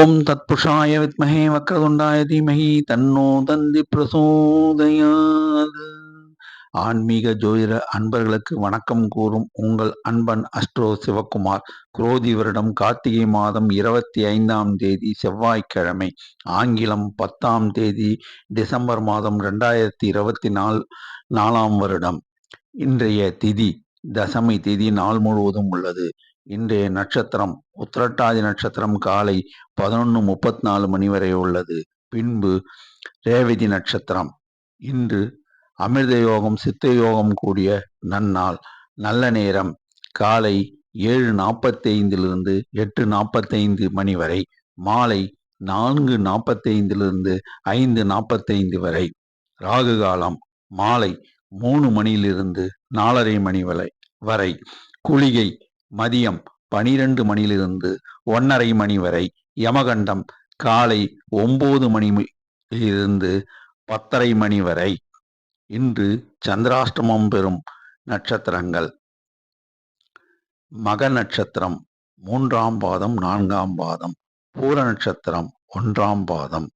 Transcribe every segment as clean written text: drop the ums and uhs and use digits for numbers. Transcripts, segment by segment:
ஓம் தத்புருஷாய வித்மஹே வக்ரதுண்டாய தீமஹி தன்னோ தந்தி பிரசோதயாத். ஆன்மீக ஜோதிட அன்பர்களுக்கு வணக்கம் கூறும் உங்கள் அன்பன் அஸ்ட்ரோ சிவகுமார். குரோதி வருடம் கார்த்திகை மாதம் 25ஆம் தேதி செவ்வாய்க்கிழமை, ஆங்கிலம் 10ஆம் தேதி டிசம்பர் மாதம் 2024 வருடம். இன்றைய திதி தசமி திதி நாள் முழுவதும் உள்ளது. இன்றைய நட்சத்திரம் உத்திரட்டாதி நட்சத்திரம் காலை 11:34 மணி வரை உள்ளது. பின்பு ரேவதி நட்சத்திரம். இன்று அமிர்த யோகம் சித்த யோகம் கூடிய நன்னாள். நல்ல நேரம் காலை 7:45 8:45 மணி வரை, மாலை 4:45 5:45 வரை. ராகு காலம் மாலை 3 மணியிலிருந்து 4:30 மணி வரை. குளிகை மதியம் 12 மணியிலிருந்து 1:30 மணி வரை. யமகண்டம் காலை 9 மணியிலிருந்து 10:30 மணி வரை. இன்று சந்திராஷ்டமம் பெறும் நட்சத்திரங்கள்: மக நட்சத்திரம் 3ஆம் பாதம் 4ஆம் பாதம், பூர நட்சத்திரம் 1ஆம் பாதம்.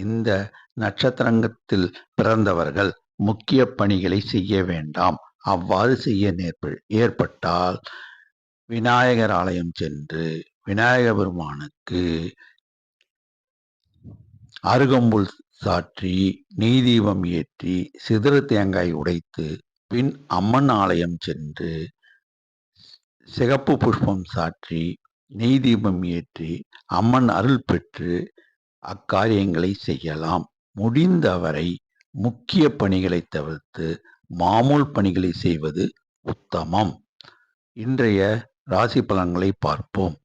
இந்த நட்சத்திரத்தில் பிறந்தவர்கள் முக்கிய பணிகளை செய்ய வேண்டாம். அவ்வாறு செய்ய ஏற்பட்டால் விநாயகர் ஆலயம் சென்று விநாயக பெருமானுக்கு அருகம்புல் சாற்றி நெய் தீபம் ஏற்றி சிதறு தேங்காய் உடைத்து, பின் அம்மன் ஆலயம் சென்று சிகப்பு புஷ்பம் சாற்றி நெய் தீபம் ஏற்றி அம்மன் அருள் பெற்று அக்காரியங்களை செய்யலாம். முடிந்தவரை முக்கிய பணிகளை தவிர்த்து மாமூல் பணிகளை செய்வது உத்தமம். இன்றைய ராசி பலன்களை பார்ப்போம்.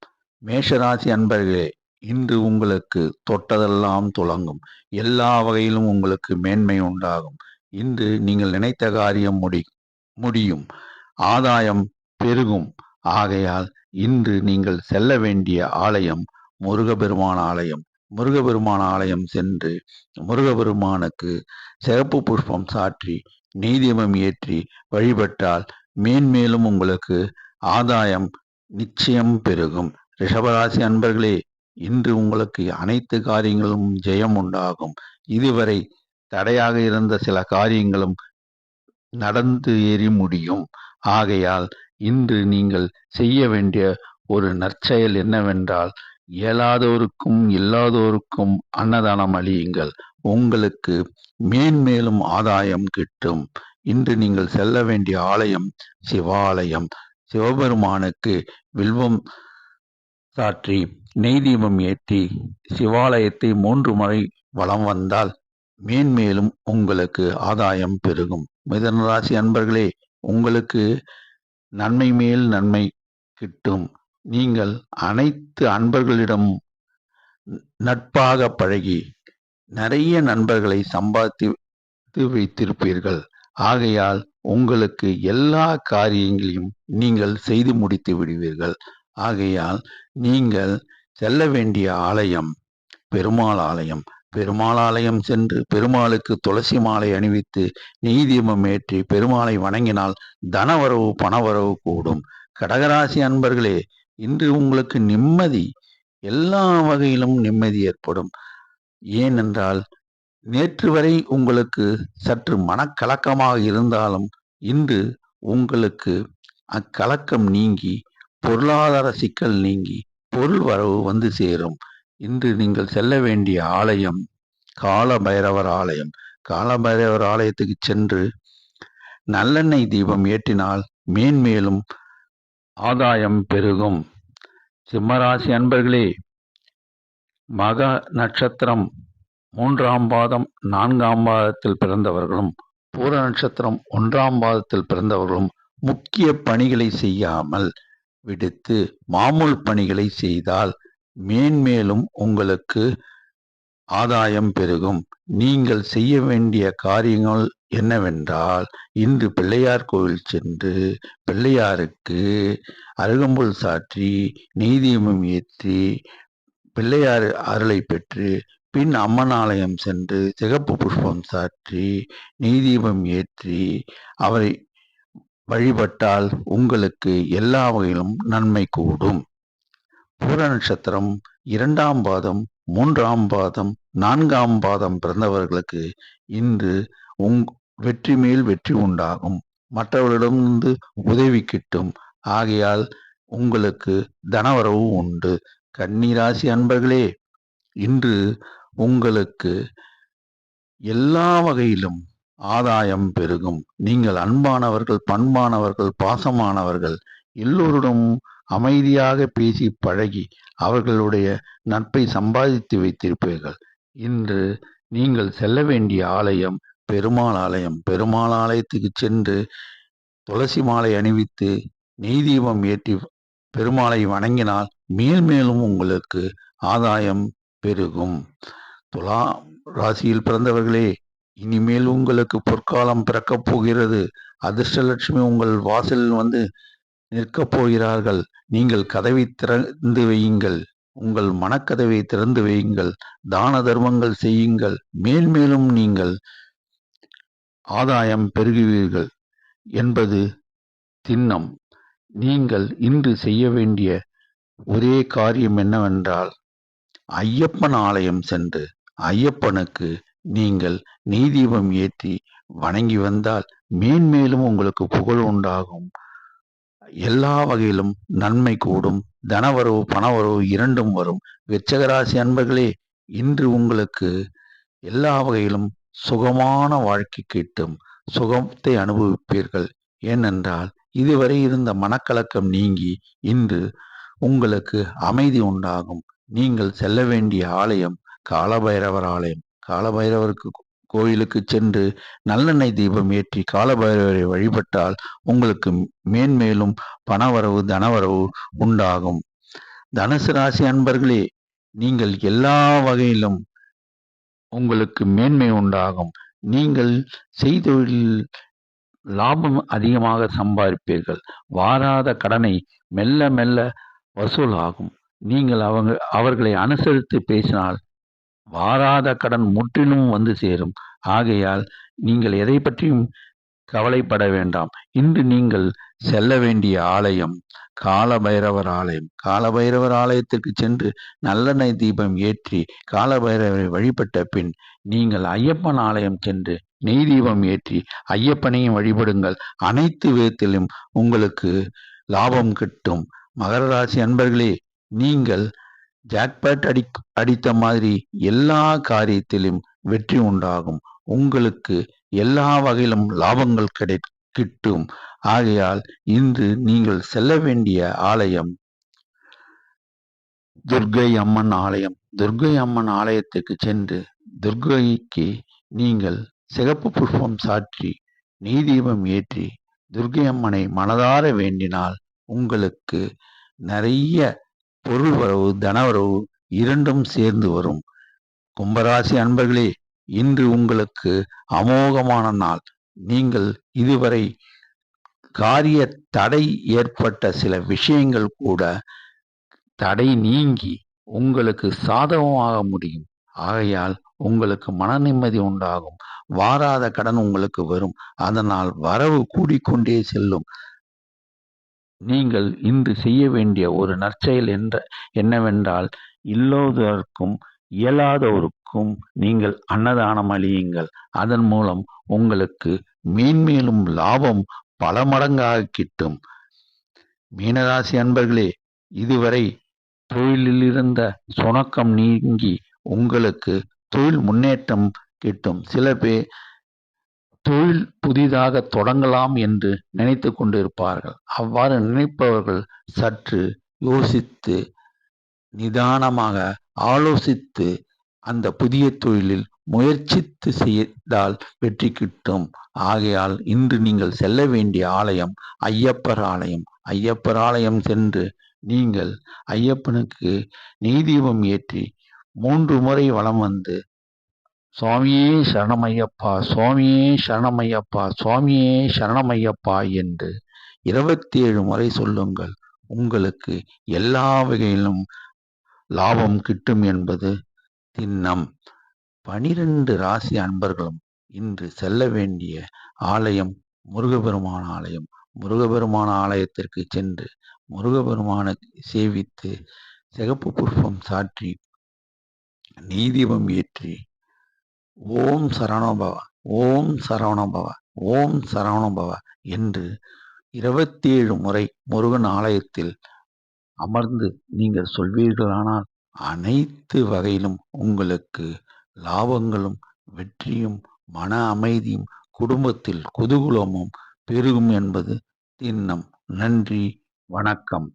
மேஷராசி அன்பர்களே, இன்று உங்களுக்கு தொட்டதெல்லாம் துலங்கும். எல்லா வகையிலும் உங்களுக்கு மேன்மை உண்டாகும். இன்று நீங்கள் நினைத்த காரியம் முடியும். ஆதாயம் பெருகும். ஆகையால் இன்று நீங்கள் செல்ல வேண்டிய ஆலயம் முருகபெருமான் ஆலயம். முருகபெருமான் ஆலயம் சென்று முருகபெருமானுக்கு சிகப்பு புஷ்பம் சாற்றி நெய் தீபம் ஏற்றி வழிபட்டால் மேன்மேலும் உங்களுக்கு ஆதாயம் நிச்சயம் பெருகும். ரிஷபராசி அன்பர்களே, இன்று உங்களுக்கு அனைத்து காரியங்களும் ஜெயம் உண்டாகும். இதுவரை தடையாக இருந்த சில காரியங்களும் நடந்து ஏறி முடியும். ஆகையால் இன்று நீங்கள் செய்ய வேண்டிய ஒரு நற்செயல் என்னவென்றால், இயலாதோருக்கும் இல்லாதோருக்கும் அன்னதானம் அளியுங்கள். உங்களுக்கு மேன்மேலும் ஆதாயம் கிட்டும். இன்று நீங்கள் செல்ல வேண்டிய ஆலயம் சிவாலயம். சிவபெருமானுக்கு வில்வம் சாற்றி நெய் தீபம் ஏற்றி சிவாலயத்தை 3 முறை வலம் வந்தால் மேன்மேலும் உங்களுக்கு ஆதாயம் பெருகும். மிதுனராசி அன்பர்களே, உங்களுக்கு நன்மை மேல் நன்மை கிட்டும். நீங்கள் அனைத்து அன்பர்களிடம் நட்பாக பழகி நிறைய நண்பர்களை சம்பாதித்து வைத்திருப்பீர்கள். ஆகையால் உங்களுக்கு எல்லா காரியங்களையும் நீங்கள் செய்து முடித்து விடுவீர்கள். ஆகையால் நீங்கள் செல்ல வேண்டிய ஆலயம் பெருமாள் ஆலயம். பெருமாள் ஆலயம் சென்று பெருமாளுக்கு துளசி மாலை அணிவித்து நெய் தீபம் ஏற்றி பெருமாளை வணங்கினால் தனவரவு பணவரவு கூடும். கடகராசி அன்பர்களே, இன்று உங்களுக்கு நிம்மதி, எல்லா வகையிலும் நிம்மதி ஏற்படும். ஏனென்றால் நேற்று வரை உங்களுக்கு சற்று மனக்கலக்கமாக இருந்தாலும் இன்று உங்களுக்கு அக்கலக்கம் நீங்கி பொருளாதார சிக்கல் நீங்கி பொருள் வரவு வந்து சேரும். இன்று நீங்கள் செல்ல வேண்டிய ஆலயம் கால பைரவர் ஆலயம். கால பைரவர் ஆலயத்துக்கு சென்று நல்லெண்ணெய் தீபம் ஏற்றினால் மேன்மேலும் ஆதாயம் பெருகும். சிம்மராசி அன்பர்களே, மக நட்சத்திரம் 3ஆம் பாதம் 4ஆம் பாதத்தில் பிறந்தவர்களும், பூர நட்சத்திரம் 1ஆம் பாதத்தில் பிறந்தவர்களும் முக்கிய பணிகளை செய்யாமல் விடுத்து மாமூல் பணிகளை செய்தால் மேன்மேலும் உங்களுக்கு ஆதாயம் பெருகும். நீங்கள் செய்ய வேண்டிய காரியங்கள் என்னவென்றால், இன்று பிள்ளையார் கோவில் சென்று பிள்ளையாருக்கு அருகம்புல் சாற்றி நெய் தீபம் ஏற்றி பிள்ளையார் அருளை பெற்று, பின் அம்மன் ஆலயம் சென்று சிகப்பு புஷ்பம் சாற்றி நெய் தீபம் ஏற்றி அவரை வழிபட்டால் உங்களுக்கு எல்லா வகையிலும் நன்மை கூடும். பூர நட்சத்திரம் 2ஆம் பாதம், 3ஆம் பாதம், 4ஆம் பாதம் பிறந்தவர்களுக்கு இன்று வெற்றி மேல் வெற்றி உண்டாகும். மற்றவர்களிடமிருந்து உதவி கிட்டும். ஆகையால் உங்களுக்கு தனவரவு உண்டு. கன்னி ராசி அன்பர்களே, இன்று உங்களுக்கு எல்லா வகையிலும் ஆதாயம் பெருகும். நீங்கள் அன்பானவர்கள், பண்பானவர்கள், பாசமானவர்கள். எல்லோருடன் அமைதியாக பேசி பழகி அவர்களுடைய நட்பை சம்பாதித்து வைத்திருப்பீர்கள். இன்று நீங்கள் செல்ல வேண்டிய ஆலயம் பெருமாள் ஆலயம். பெருமாள் ஆலயத்துக்கு சென்று துளசி மாலை அணிவித்து நெய் தீபம் ஏற்றி பெருமாளை வணங்கினால் மேலும் உங்களுக்கு ஆதாயம் பெருகும். துலா ராசியில் பிறந்தவர்களே, இனிமேல் உங்களுக்கு பொற்காலம் பிறக்கப் போகிறது. அதிர்ஷ்டலட்சுமி உங்கள் வாசலில் வந்து நிற்கப் போகிறார்கள். நீங்கள் கதவை திறந்து வையுங்கள். உங்கள் மனக்கதவை திறந்து வையுங்கள். தான தர்மங்கள் செய்யுங்கள். மேலும் நீங்கள் ஆதாயம் பெருகுவீர்கள் என்பது திண்ணம். நீங்கள் இன்று செய்ய வேண்டிய ஒரே காரியம் என்னவென்றால், ஐயப்பன் ஆலயம் சென்று ஐயப்பனுக்கு நீங்கள் நெய் தீபம் ஏற்றி வணங்கி வந்தால் மேன்மேலும் உங்களுக்கு புகழ் உண்டாகும். எல்லா வகையிலும் நன்மை கூடும். தனவரவு, பணவரவு இரண்டும் வரும். விருச்சிகராசி அன்பர்களே, இன்று உங்களுக்கு எல்லா வகையிலும் சுகமான வாழ்க்கை கிட்டும். சுகத்தை அனுபவிப்பீர்கள். ஏனென்றால் இதுவரை இருந்த மனக்கலக்கம் நீங்கி இன்று உங்களுக்கு அமைதி உண்டாகும். நீங்கள் செல்ல வேண்டிய ஆலயம் காலபைரவர் ஆலயம். காலபைரவருக்கு கோயிலுக்கு சென்று நல்லெண்ணெய் தீபம் ஏற்றி காலபைரவரை வழிபட்டால் உங்களுக்கு மேன்மேலும் பணவரவு, தனவரவு உண்டாகும். தனுசு ராசி அன்பர்களே, நீங்கள் எல்லா வகையிலும் உங்களுக்கு மேன்மை உண்டாகும். நீங்கள் செய்தொழில் லாபம் அதிகமாக சம்பாதிப்பீர்கள். வாராத கடனை மெல்ல மெல்ல வசூலாகும். நீங்கள் அவர்களை அனுசரித்து பேசினால் வாராத கடன் முற்றிலும் வந்து சேரும். ஆகையால் நீங்கள் எதை பற்றியும் கவலைப்பட வேண்டாம். இன்று நீங்கள் செல்ல வேண்டிய ஆலயம் காலபைரவர் ஆலயம். காலபைரவர் ஆலயத்திற்கு சென்று நல்லெண்ணெய் தீபம் ஏற்றி காலபைரவரை வழிபட்ட பின் நீங்கள் ஐயப்பன் ஆலயம் சென்று நெய் தீபம் ஏற்றி ஐயப்பனையும் வழிபடுங்கள். அனைத்து விதத்திலும் உங்களுக்கு லாபம் கிட்டும். மகர ராசி அன்பர்களே, நீங்கள் ஜாக்பாட் அடித்த மாதிரி எல்லா காரியத்திலும் வெற்றி உண்டாகும். உங்களுக்கு எல்லா வகையிலும் லாபங்கள் கிட்டும். ஆகையால் இன்று நீங்கள் செல்ல வேண்டிய ஆலயம் துர்க்கை அம்மன் ஆலயம். துர்க்கை அம்மன் ஆலயத்துக்கு சென்று துர்க்கைக்கு நீங்கள் சிகப்பு புஷ்பம் சாற்றி நெய் தீபம் ஏற்றி துர்க்கை அம்மனை மனதார வேண்டினால் உங்களுக்கு நிறைய பொருள் வரவு, தனவரவு இரண்டும் சேர்ந்து வரும். கும்பராசி அன்பர்களே, இன்று உங்களுக்கு அமோகமான நாள். நீங்கள் இதுவரை காரிய தடை ஏற்பட்ட சில விஷயங்கள் கூட தடை நீங்கி உங்களுக்கு சாதகமாக முடியும். ஆகையால் உங்களுக்கு மன நிம்மதி உண்டாகும். வாராத கடன் உங்களுக்கு வரும். அதனால் வரவு கூடிக்கொண்டே செல்லும். நீங்கள் இன்று செய்ய வேண்டிய ஒரு நற்செயல் என்னவென்றால், இல்லோதற்கும் இயலாதோருக்கும் நீங்கள் அன்னதானம் அளியுங்கள். அதன் மூலம் உங்களுக்கு மேன்மேலும் லாபம் பல மடங்காக கிட்டும். மீனராசி அன்பர்களே, இதுவரை தொழிலில் இருந்த சுணக்கம் நீங்கி உங்களுக்கு தொழில் முன்னேற்றம் கிட்டும். சில பேர் தொழில் புதிதாக தொடங்கலாம் என்று நினைத்து கொண்டிருப்பார்கள். அவ்வாறு நினைப்பவர்கள் சற்று யோசித்து நிதானமாக ஆலோசித்து அந்த புதிய தொழிலில் முயற்சித்து செய்தால் வெற்றி கிட்டும். ஆகையால் இன்று நீங்கள் செல்ல வேண்டிய ஆலயம் ஐயப்பர் ஆலயம். ஐயப்பர் ஆலயம் சென்று நீங்கள் ஐயப்பனுக்கு நெய் தீபம் ஏற்றி 3 முறை வலம் வந்து சுவாமியே சரணமையப்பா, சுவாமியே சரணமையப்பா, சுவாமியே சரணமையப்பா என்று 27 முறை சொல்லுங்கள். உங்களுக்கு எல்லா வகையிலும் லாபம் கிட்டும் என்பது திண்ணம். 12 ராசி அன்பர்களும் இன்று செல்ல வேண்டிய ஆலயம் முருகபெருமான ஆலயம். முருகபெருமான ஆலயத்திற்கு சென்று முருகபெருமானை சேவித்து சிகப்பு புஷ்பம் சாற்றி நெய்தீபம் ஏற்றி ஓம் சரவணபவ, ஓம் சரவணபவ, ஓம் சரவணபவ என்று 27 முறை முருகன் ஆலயத்தில் அமர்ந்து நீங்கள் சொல்வீர்களானால் அனைத்து வகையிலும் உங்களுக்கு லாபங்களும் வெற்றியும் மன அமைதியும் குடும்பத்தில் குதூகலமும் பெருகும் என்பது திண்ணம். நன்றி, வணக்கம்.